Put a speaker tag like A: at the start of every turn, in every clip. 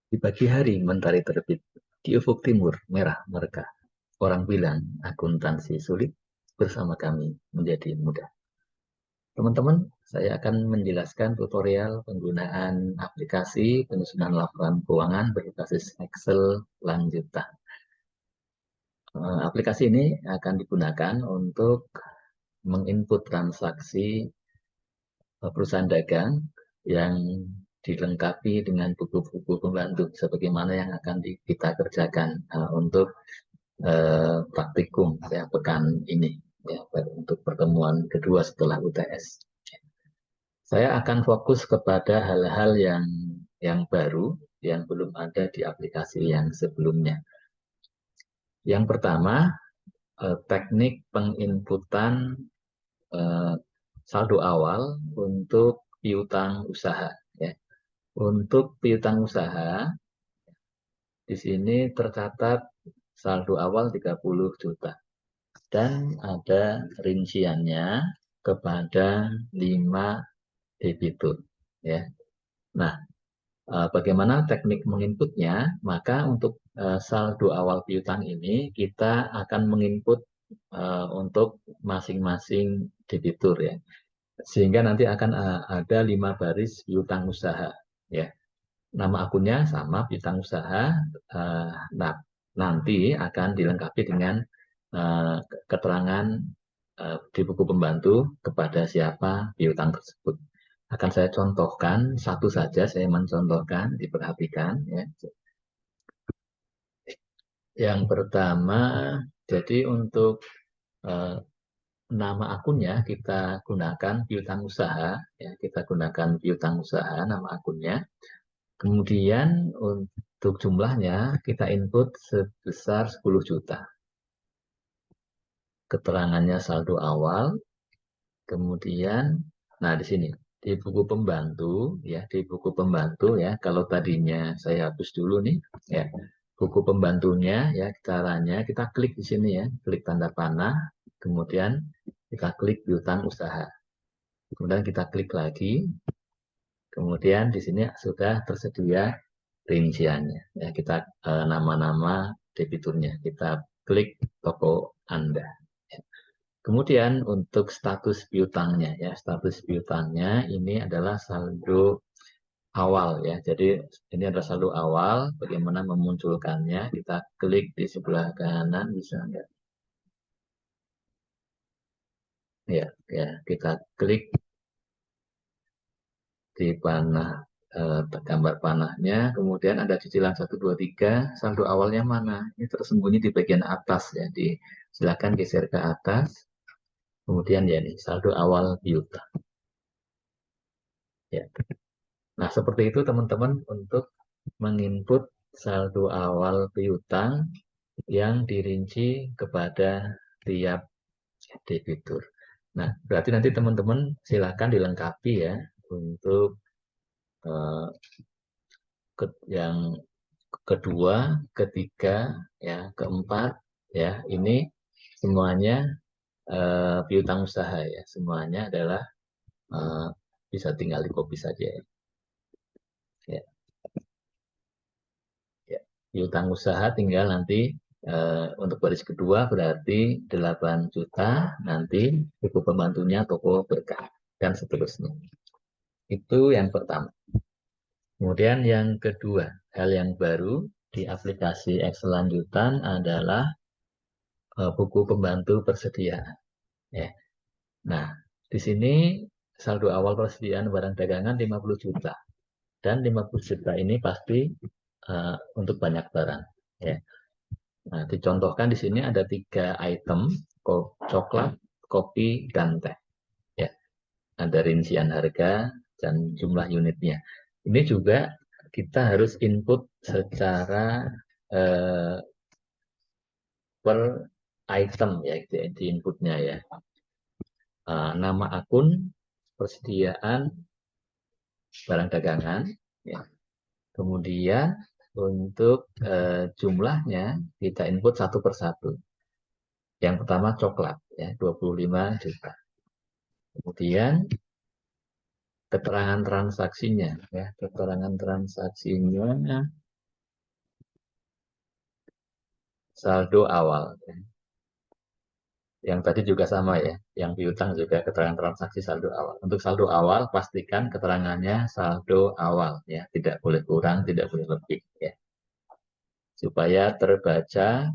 A: Di pagi hari mentari terbit, di ufuk timur merah mereka. Orang bilang akuntansi sulit, bersama kami menjadi mudah. Teman-teman, saya akan menjelaskan tutorial penggunaan aplikasi penyusunan laporan keuangan berbasis Excel lanjutan. Aplikasi ini akan digunakan untuk menginput transaksi perusahaan dagang yang dilengkapi dengan buku-buku pembantu sebagaimana yang akan kita kerjakan untuk praktikum ya pekan ini ya untuk pertemuan kedua setelah UTS. Saya akan fokus kepada hal-hal yang baru yang belum ada di aplikasi yang sebelumnya. Yang pertama, teknik penginputan eh, saldo awal untuk piutang usaha. Ya. Untuk piutang usaha, di sini tercatat saldo awal 30 juta. Dan ada rinciannya kepada 5 debitur. Ya. Nah, bagaimana teknik menginputnya? Maka untuk saldo awal piutang ini, kita akan menginput untuk masing-masing debitur ya. Sehingga nanti akan ada 5 baris piutang usaha ya. Nama akunnya sama piutang usaha. Nah, nanti akan dilengkapi dengan keterangan di buku pembantu kepada siapa piutang tersebut. Akan saya contohkan satu saja, saya mencontohkan, diperhatikan ya. Yang pertama, jadi untuk eh, nama akunnya kita gunakan piutang usaha ya, kita gunakan piutang usaha nama akunnya. Kemudian untuk jumlahnya kita input sebesar 10 juta. Keterangannya saldo awal, kemudian nah di sini di buku pembantu ya, di buku pembantu ya, kalau tadinya saya hapus dulu nih ya. Buku pembantunya ya, caranya kita klik di sini ya, klik tanda panah, kemudian kita klik piutang usaha. Kemudian kita klik lagi, kemudian di sini sudah tersedia rinciannya. Ya, kita nama-nama debiturnya, kita klik toko Anda. Kemudian untuk status piutangnya ya, status piutangnya ini adalah saldo awal ya. Jadi ini adalah saldo awal. Bagaimana memunculkannya? Kita klik di sebelah kanan bisa enggak? Ya, ya kita klik di panah gambar panahnya, kemudian ada cicilan 1, 2, 3, saldo awalnya mana? Ini tersembunyi di bagian atas ya. Silakan geser ke atas. Kemudian ya nih saldo awal piutang. Ya. Nah, seperti itu teman-teman untuk menginput saldo awal piutang yang dirinci kepada tiap debitur. Nah, berarti nanti teman-teman silakan dilengkapi ya untuk eh, yang kedua, ketiga, ya, keempat, ya, ini semuanya piutang usaha ya, semuanya adalah eh, bisa tinggal di copy saja ya. Ya, ya. Piutang usaha tinggal nanti untuk baris kedua berarti 8 juta, nanti buku pembantunya toko berkah dan seterusnya. Itu yang pertama. Kemudian yang kedua, hal yang baru di aplikasi Excel lanjutan adalah buku pembantu persediaan. Ya. Nah, di sini saldo awal persediaan barang dagangan 50 juta. Dan 50 juta ini pasti untuk banyak barang. Ya. Nah, dicontohkan di sini ada 3 item, coklat, kopi, dan teh. Ya. Ada rincian harga dan jumlah unitnya. Ini juga kita harus input secara eh, per item ya, di inputnya ya. Nama akun, persediaan barang dagangan, ya. Kemudian untuk jumlahnya kita input satu persatu. Yang pertama coklat ya 25 juta. Kemudian keterangan transaksinya ya, keterangan transaksinya saldo awal. Yang tadi juga sama ya, yang piutang juga keterangan transaksi saldo awal. Untuk saldo awal, pastikan keterangannya saldo awal, ya, tidak boleh kurang, tidak boleh lebih, ya, supaya terbaca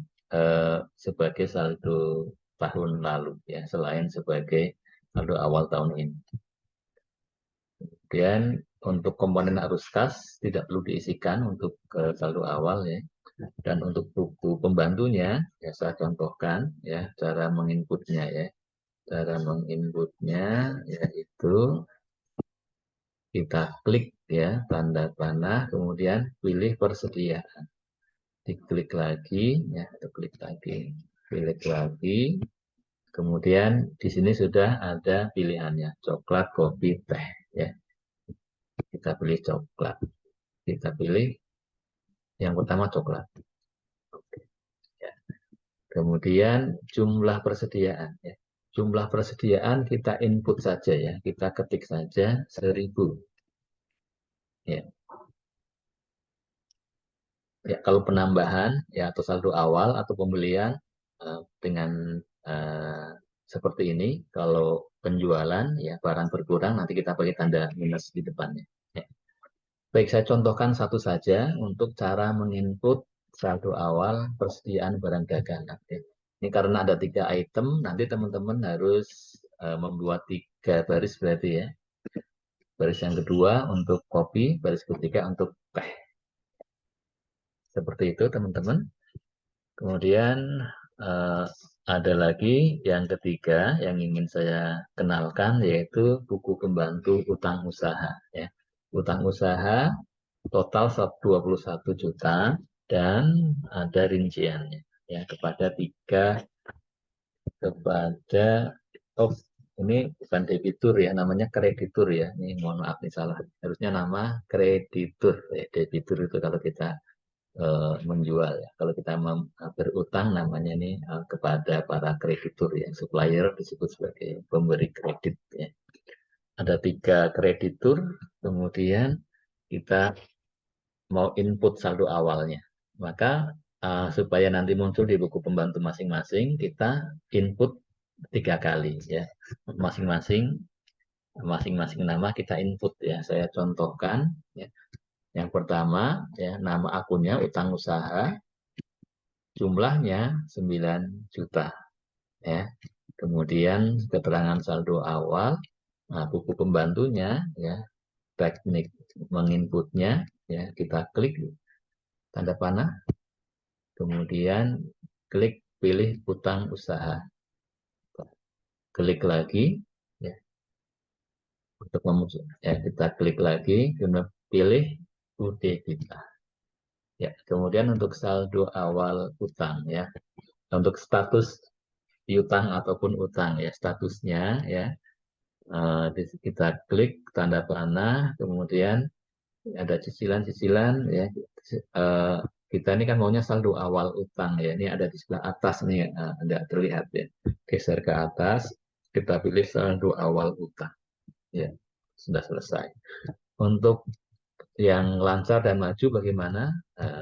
A: sebagai saldo tahun lalu, ya, selain sebagai saldo awal tahun ini. Kemudian untuk komponen arus kas tidak perlu diisikan untuk saldo awal, ya. Dan untuk buku pembantunya, ya saya contohkan ya cara menginputnya ya. Cara menginputnya yaitu kita klik ya tanda panah, kemudian pilih persediaan. Diklik lagi ya, atau klik lagi, klik lagi. Kemudian di sini sudah ada pilihannya, coklat, kopi, teh ya. Kita pilih coklat. Kita pilih yang pertama coklat. Ya. Kemudian jumlah persediaan ya. Jumlah persediaan kita input saja ya, kita ketik saja 1000. Ya. Ya, kalau penambahan ya atau saldo awal atau pembelian dengan seperti ini, kalau penjualan ya barang berkurang nanti kita pakai tanda minus di depannya. Ya. Baik, saya contohkan satu saja untuk cara menginput saldo awal persediaan barang dagangan. Ya. Ini karena ada 3 item, nanti teman-teman harus membuat 3 baris berarti ya. Baris yang kedua untuk kopi, baris ketiga untuk teh. Seperti itu teman-teman. Kemudian ada lagi yang ketiga yang ingin saya kenalkan yaitu buku pembantu utang usaha. Ya. Utang usaha total 21 juta dan ada rinciannya ya kepada oh ini bukan debitur ya, namanya kreditur ya. Ini mohon maaf nih salah. Harusnya nama kreditur ya. Debitur itu kalau kita menjual ya. Kalau kita berutang namanya ini kepada para kreditur ya, supplier disebut sebagai pemberi kredit ya. Ada 3 kreditur, kemudian kita mau input saldo awalnya. Maka supaya nanti muncul di buku pembantu masing-masing, kita input 3 kali ya. Masing-masing nama kita input ya. Saya contohkan ya. Yang pertama ya nama akunnya utang usaha, jumlahnya 9 juta ya. Kemudian keterangan saldo awal, nah, buku pembantunya ya, teknik menginputnya ya, kita klik tanda panah, kemudian klik pilih utang usaha. Klik lagi ya. Untuk ya, kita klik lagi, kemudian pilih UD kita. Ya, kemudian untuk saldo awal utang ya. Untuk status piutang ataupun utang ya, statusnya ya. Kita klik tanda panah, kemudian ada cicilan-cicilan ya. Kita ini kan maunya saldo awal utang ya. Ini ada di sebelah atas nih, Anda terlihat ya. Geser ke atas, kita pilih saldo awal utang. Ya, sudah selesai. Untuk yang lancar dan maju bagaimana?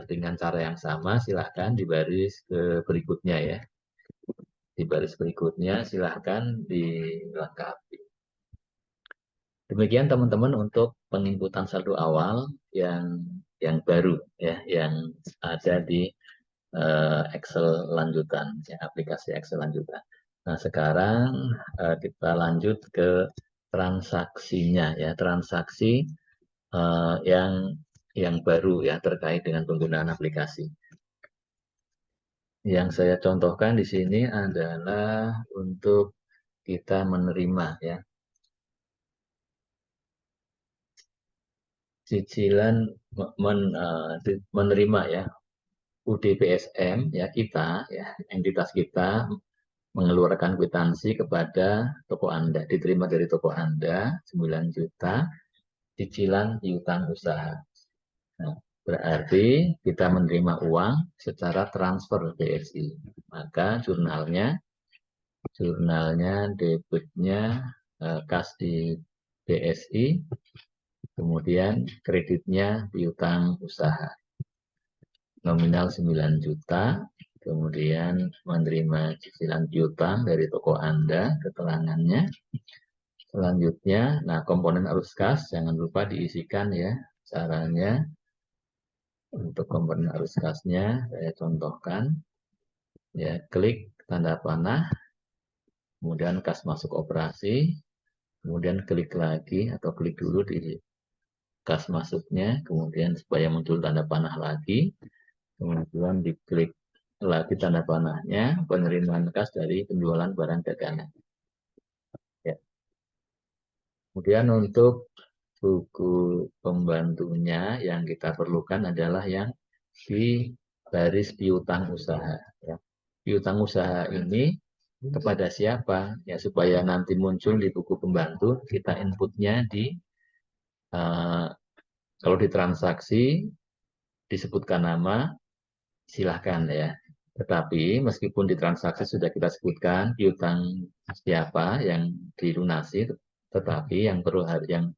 A: Dengan cara yang sama, silahkan di baris berikutnya ya. Di baris berikutnya silahkan dilengkapi. Demikian teman-teman untuk penginputan saldo awal yang baru ya, yang ada di Excel lanjutan, ya, aplikasi Excel lanjutan. Nah, sekarang kita lanjut ke transaksinya ya, transaksi yang baru ya terkait dengan penggunaan aplikasi. Yang saya contohkan di sini adalah untuk kita menerima ya cicilan menerima ya UDPSM ya kita ya entitas kita mengeluarkan kwitansi kepada toko Anda, diterima dari toko Anda 9 juta cicilan piutang usaha. Nah, berarti kita menerima uang secara transfer BSI. Maka jurnalnya debitnya kas di BSI, kemudian kreditnya piutang usaha. Nominal 9 juta, kemudian menerima cicilan piutang dari toko Anda, keterangannya. Selanjutnya, nah komponen arus kas jangan lupa diisikan ya. Caranya untuk komponen arus kasnya saya contohkan ya, klik tanda panah, kemudian kas masuk operasi, kemudian klik lagi atau klik dulu di kas masuknya, kemudian supaya muncul tanda panah lagi, kemudian diklik lagi tanda panahnya, penerimaan kas dari penjualan barang dagangan. Ya. Kemudian untuk buku pembantunya yang kita perlukan adalah yang di baris piutang usaha. Ya. Piutang usaha ini kepada siapa? Ya supaya nanti muncul di buku pembantu, kita inputnya di kalau di transaksi disebutkan nama, silahkan ya. Tetapi meskipun di transaksi sudah kita sebutkan piutang siapa yang dilunasi, tetapi yang perlu yang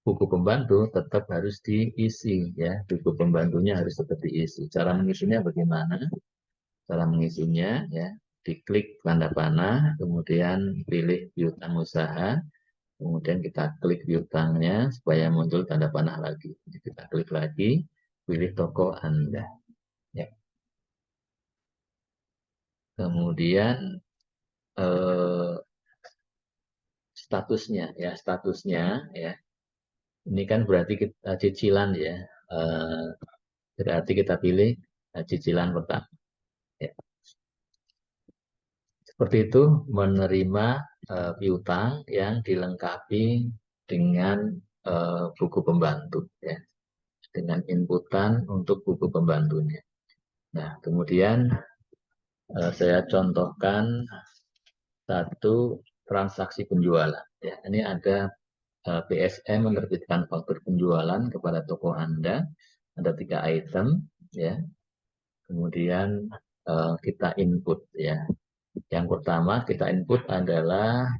A: buku pembantu tetap harus diisi ya. Buku pembantunya harus tetap diisi. Cara mengisinya bagaimana? Cara mengisinya ya, diklik tanda panah, kemudian pilih piutang usaha, kemudian kita klik piutangnya supaya muncul tanda panah lagi. Jadi kita klik lagi, pilih toko Anda. Ya. Kemudian statusnya ya, statusnya ya. Ini kan berarti kita cicilan ya. Berarti kita pilih cicilan pertama. Ya. Seperti itu menerima piutang yang dilengkapi dengan buku pembantu ya, dengan inputan untuk buku pembantunya. Nah, kemudian saya contohkan satu transaksi penjualan. Ya, ini ada PSM menerbitkan faktur penjualan kepada toko Anda, ada 3 item ya. Kemudian kita input ya. Yang pertama kita input adalah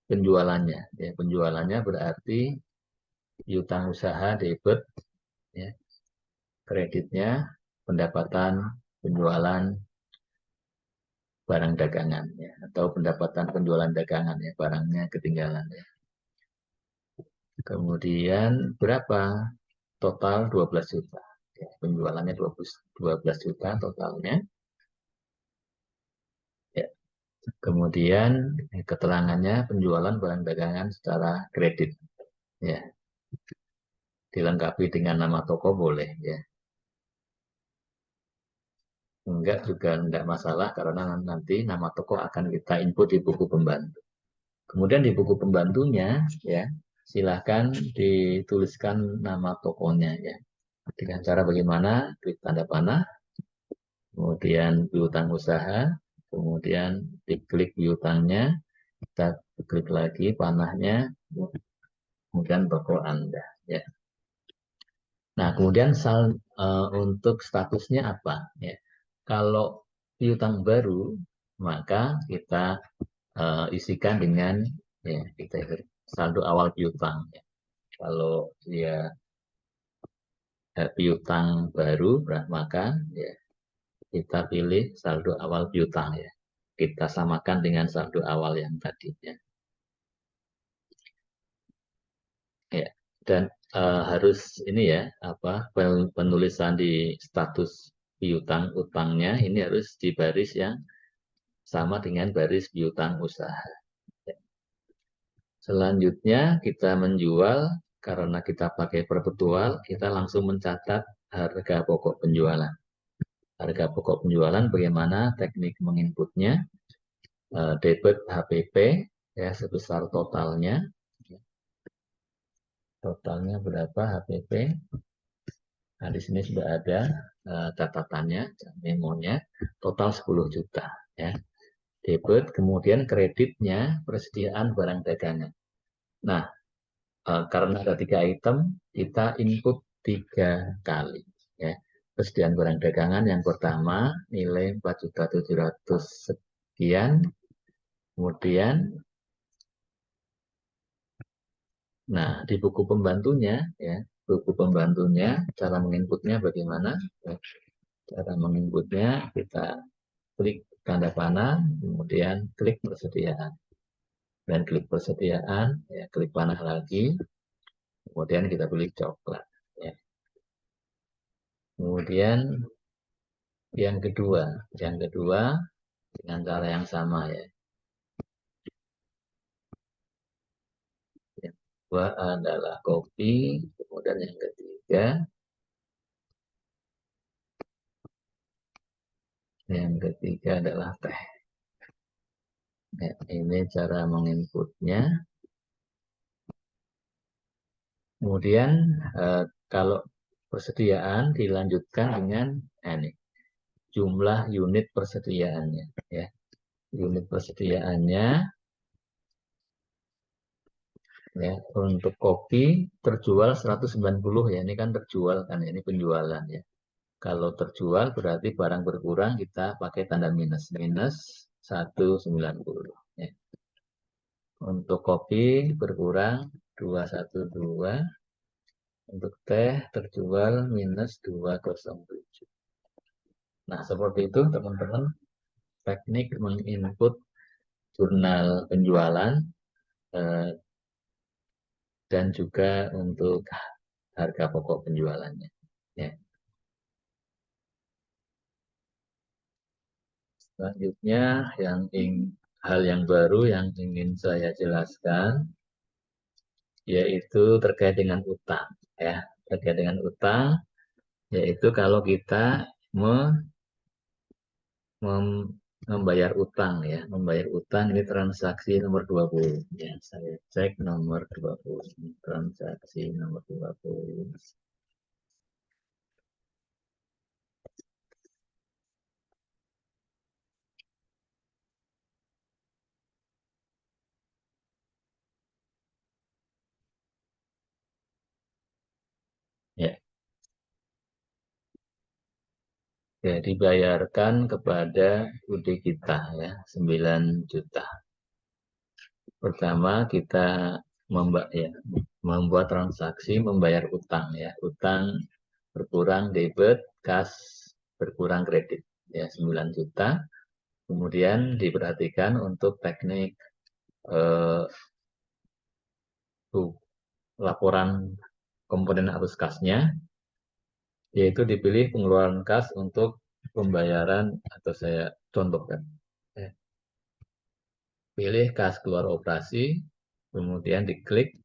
A: penjualannya. Ya, penjualannya berarti piutang usaha debit, ya, kreditnya pendapatan penjualan barang dagangan, ya, atau pendapatan penjualan dagangan ya, barangnya ketinggalan. Ya. Kemudian berapa? Total 12 juta. Ya, penjualannya 12 juta totalnya. Ya. Kemudian keterangannya penjualan barang dagangan secara kredit. Ya. Dilengkapi dengan nama toko boleh ya. Enggak juga enggak masalah karena nanti nama toko akan kita input di buku pembantu. Kemudian di buku pembantunya ya silahkan dituliskan nama tokonya ya. Dengan cara bagaimana? Klik tanda panah, kemudian piutang usaha, kemudian diklik piutangnya, kita klik lagi panahnya, kemudian toko Anda ya. Nah, kemudian untuk statusnya apa? Ya. Kalau piutang baru, maka kita isikan dengan ya, kita saldo awal piutang. Ya. Kalau dia piutang baru, maka ya, kita pilih saldo awal piutang ya. Kita samakan dengan saldo awal yang tadi. Ya. Ya. Dan harus ini ya, apa penulisan di status piutang utangnya ini harus di baris yang sama dengan baris piutang usaha. Selanjutnya kita menjual, karena kita pakai perpetual, kita langsung mencatat harga pokok penjualan. Harga pokok penjualan bagaimana teknik menginputnya, debit HPP ya sebesar totalnya. Totalnya berapa HPP? Nah, di sini sudah ada catatannya, memonya, total 10 juta ya. Debit, kemudian kreditnya persediaan barang dagangan. Nah, karena ada 3 item, kita input 3 kali. Ya. Persediaan barang dagangan yang pertama nilai 4.700.000 sekian, kemudian, nah di buku pembantunya ya buku pembantunya, cara menginputnya bagaimana? Cara menginputnya kita klik tanda panah, kemudian klik persediaan. Dan klik persediaan, ya, klik panah lagi, kemudian kita pilih coklat. Ya. Kemudian yang kedua dengan cara yang sama ya. Yang kedua adalah kopi, kemudian yang ketiga adalah teh. Ya, ini cara menginputnya. Kemudian kalau persediaan dilanjutkan dengan ini jumlah unit persediaannya. Ya, unit persediaannya ya untuk kopi terjual 190 ya. Ini kan terjual kan ini penjualan ya. Kalau terjual berarti barang berkurang kita pakai tanda minus. Minus 190 ya. Untuk kopi berkurang 212. Untuk teh terjual minus 207. Nah, seperti itu teman-teman teknik menginput jurnal penjualan eh, dan juga untuk harga pokok penjualannya. Ya. Selanjutnya hal yang baru yang ingin saya jelaskan yaitu terkait dengan utang ya. Terkait dengan utang yaitu kalau kita membayar utang ya. Membayar utang ini transaksi nomor 20 ya. Saya cek nomor 20. Transaksi nomor 20. Ya. Ya, dibayarkan kepada UD kita ya, 9 juta. Pertama kita ya, membuat transaksi membayar utang ya. Utang berkurang debit, kas berkurang kredit ya 9 juta. Kemudian diperhatikan untuk teknik eh, laporan komponen arus kasnya yaitu dipilih pengeluaran kas untuk pembayaran atau saya contohkan. Ya. Pilih kas keluar operasi, kemudian diklik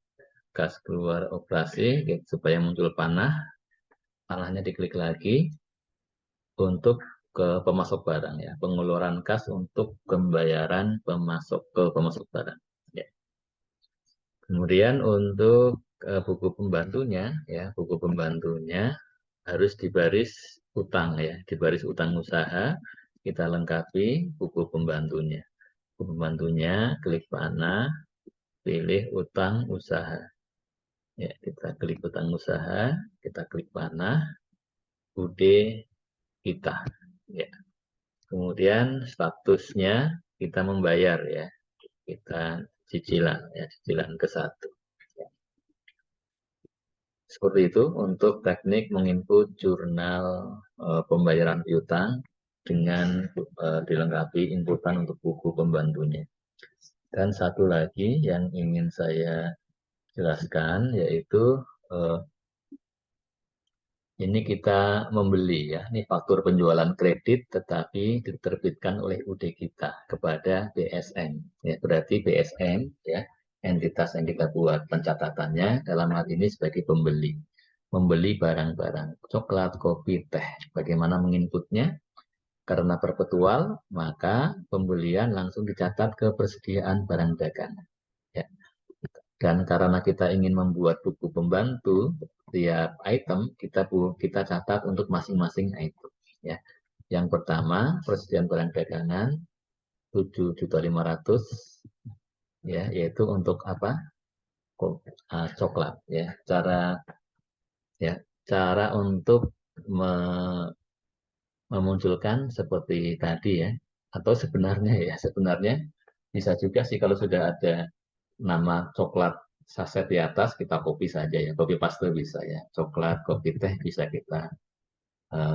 A: kas keluar operasi gitu, supaya muncul panah. Panahnya diklik lagi untuk ke pemasok barang ya, pengeluaran kas untuk pembayaran pemasok barang. Ya. Kemudian untuk buku pembantunya ya, buku pembantunya harus di baris utang ya, di baris utang usaha kita lengkapi buku pembantunya. Buku pembantunya klik panah, pilih utang usaha. Ya, kita klik utang usaha, kita klik panah, UD kita. Ya. Kemudian statusnya kita membayar ya, kita cicilan ya, cicilan ke satu. Ya. Seperti itu untuk teknik menginput jurnal pembayaran piutang dengan dilengkapi inputan untuk buku pembantunya. Dan satu lagi yang ingin saya jelaskan yaitu eh, ini kita membeli ya, ini faktur penjualan kredit tetapi diterbitkan oleh UD kita kepada BSN. Ya, berarti BSN ya, entitas yang kita buat pencatatannya dalam hal ini sebagai pembeli. Membeli barang-barang coklat, kopi, teh. Bagaimana menginputnya? Karena perpetual, maka pembelian langsung dicatat ke persediaan barang dagangan. Ya. Dan karena kita ingin membuat buku pembantu, tiap item kita catat untuk masing-masing item. Ya. Yang pertama, persediaan barang dagangan 7.500.000 ya, yaitu untuk apa? Coklat ya. Ya, cara untuk memunculkan seperti tadi ya. Atau sebenarnya bisa juga sih kalau sudah ada nama coklat saset di atas kita copy saja ya, copy paste bisa ya, coklat, kopi teh bisa kita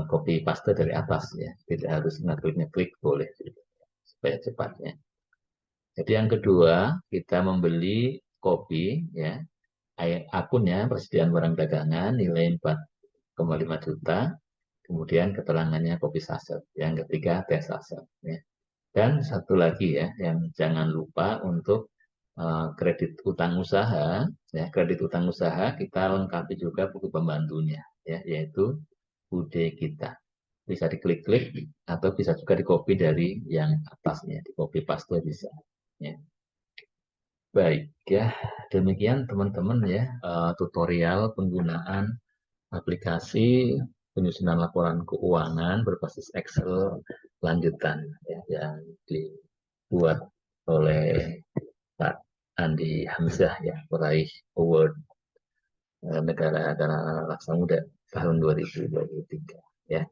A: copy paste dari atas ya, tidak harus ngeklik boleh gitu, supaya cepatnya. Jadi yang kedua, kita membeli kopi ya, akunnya persediaan barang dagangan nilai 4,5 juta, kemudian keterangannya kopi saset. Yang ketiga, teh saset ya. Dan satu lagi ya, yang jangan lupa untuk kredit utang usaha, ya kredit utang usaha kita lengkapi juga buku pembantunya, ya yaitu bude kita. Bisa diklik-klik atau bisa juga di copy dari yang atasnya, di copy paste bisa. Ya. Baik ya, demikian teman-teman ya tutorial penggunaan aplikasi penyusunan laporan keuangan berbasis Excel lanjutan ya, yang dibuat oleh Pak Andi Hamzah ya, peraih award negara Laksa Muda tahun 2023 ya.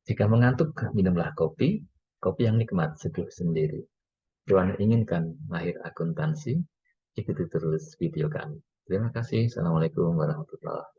A: Jika mengantuk, minumlah kopi, kopi yang nikmat seduh sendiri. Tuhan inginkan mahir akuntansi, ikuti terus video kami. Terima kasih. Assalamualaikum warahmatullahi wabarakatuh.